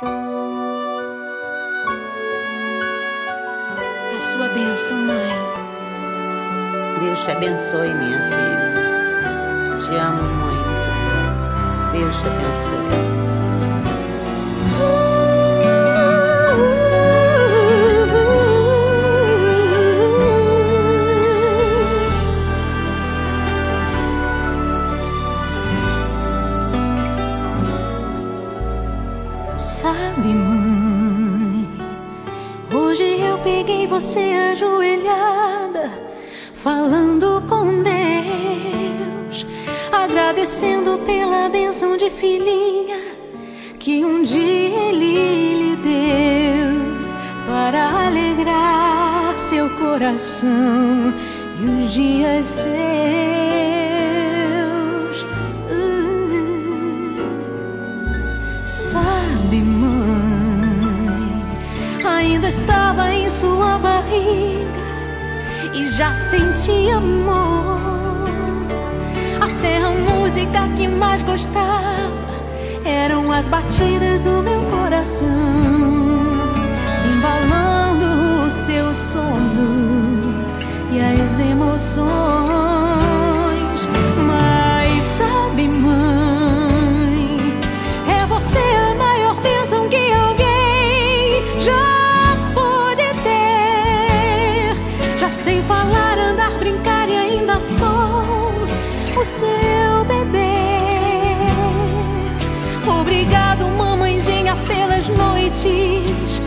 A sua bênção, mãe. Deus te abençoe, minha filha. Te amo muito. Deus te abençoe. Sabe, mãe, hoje eu peguei você ajoelhada, falando com Deus, agradecendo pela bênção de filhinha que um dia Ele lhe deu, para alegrar seu coração e os dias seus. Sabe, mãe, ainda estava em sua barriga e já sentia amor. Até a música que mais gostava eram as batidas do meu coração, embalando o seu sono e as emoções. Mas sabe, mãe, é você a maior bênção que alguém já pôde ter. Já sei falar, andar, brincar e ainda sou o seu bebê. Obrigado, mamãezinha, pelas noites.